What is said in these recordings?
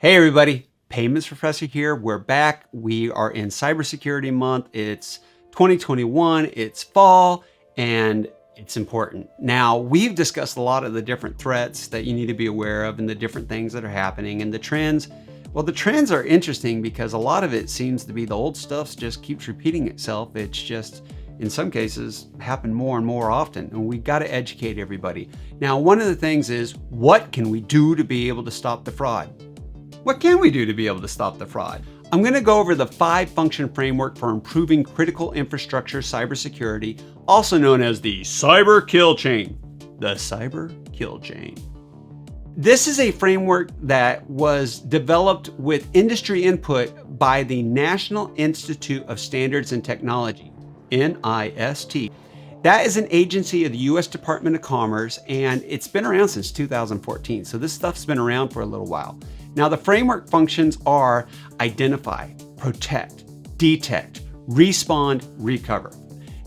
Hey everybody, Payments Professor here. We're back. We are in Cybersecurity Month. It's 2021, it's fall, and it's important. Now, we've discussed a lot of the different threats that you need to be aware of and the different things that are happening and the trends. Well, the trends are interesting because a lot of it seems to be the old stuff just keeps repeating itself. It's just, in some cases, happen more and more often, and we've got to educate everybody. Now, one of the things is, what can we do to be able to stop the fraud? What can we do to be able to stop the fraud? I'm going to go over the 5-function framework for improving critical infrastructure cybersecurity, also known as the Cyber Kill Chain. The Cyber Kill Chain. This is a framework that was developed with industry input by the National Institute of Standards and Technology, NIST. That is an agency of the U.S. Department of Commerce, and it's been around since 2014. So this stuff's been around for a little while. Now, the framework functions are identify, protect, detect, respond, recover.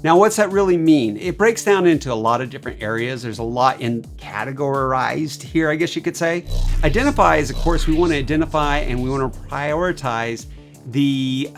Now, what's that really mean? It breaks down into a lot of different areas. There's a lot in categorized here, I guess you could say. Identify is, of course, we want to identify and we want to prioritize the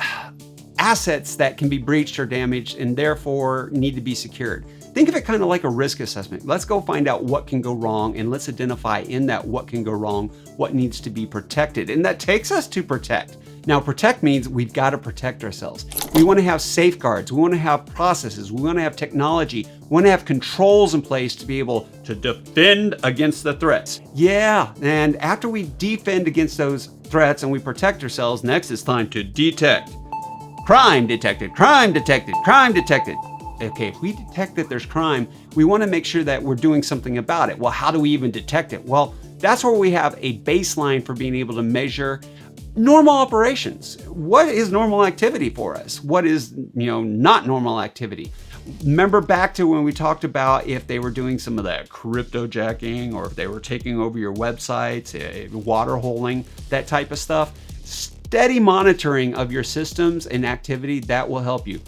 assets that can be breached or damaged and therefore need to be secured. Think of it kind of like a risk assessment. Let's go find out what can go wrong and let's identify in that what can go wrong, what needs to be protected. And that takes us to protect. Now, protect means we've got to protect ourselves. We want to have safeguards. We want to have processes. We want to have technology. We want to have controls in place to be able to defend against the threats. Yeah, and after we defend against those threats and we protect ourselves, next it's time to detect. Crime detected, crime detected, crime detected. Okay, if we detect that there's crime, we want to make sure that we're doing something about it. Well, how do we even detect it? Well, that's where we have a baseline for being able to measure normal operations. What is normal activity for us? What is, not normal activity? Remember back to when we talked about if they were doing some of that cryptojacking or if they were taking over your websites, water holing, that type of stuff. Steady monitoring of your systems and activity, that will help you.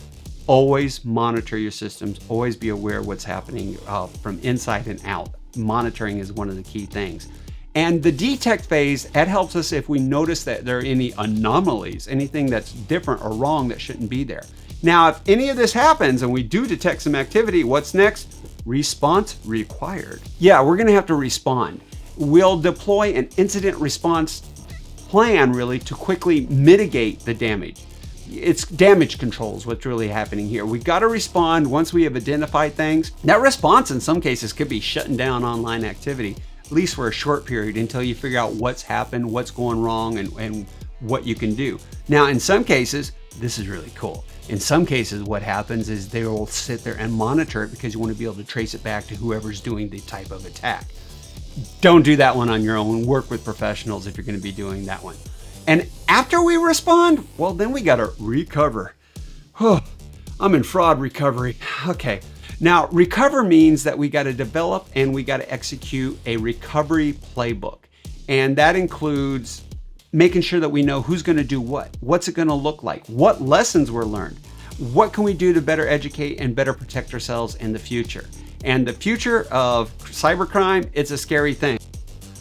Always monitor your systems. Always be aware of what's happening from inside and out. Monitoring is one of the key things. And the detect phase, that helps us if we notice that there are any anomalies, anything that's different or wrong that shouldn't be there. Now, if any of this happens and we do detect some activity, what's next? Response required. Yeah, we're gonna have to respond. We'll deploy an incident response plan really to quickly mitigate the damage. It's damage controls what's really happening here. We've got to respond once we have identified things. That response in some cases could be shutting down online activity, at least for a short period until you figure out what's happened, what's going wrong, and what you can do. Now, in some cases, this is really cool. In some cases, what happens is they will sit there and monitor it because you want to be able to trace it back to whoever's doing the type of attack. Don't do that one on your own. Work with professionals if you're going to be doing that one. And after we respond, well, then we got to recover. Oh, I'm in fraud recovery. Okay. Now, recover means that we got to develop and we got to execute a recovery playbook. And that includes making sure that we know who's going to do what. What's it going to look like? What lessons were learned? What can we do to better educate and better protect ourselves in the future? And the future of cybercrime, it's a scary thing.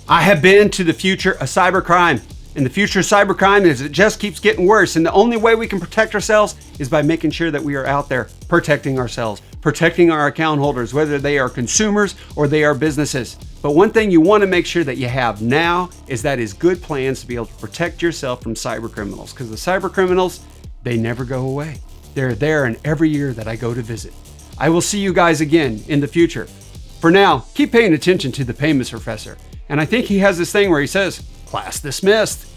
I have been to the future of cybercrime. And the future of cybercrime is it just keeps getting worse. And the only way we can protect ourselves is by making sure that we are out there protecting ourselves, protecting our account holders, whether they are consumers or they are businesses. But one thing you want to make sure that you have now is good plans to be able to protect yourself from cyber criminals. Because the cyber criminals, they never go away. They're there in every year that I go to visit. I will see you guys again in the future. For now, keep paying attention to the Payments Professor. And I think he has this thing where he says, class dismissed.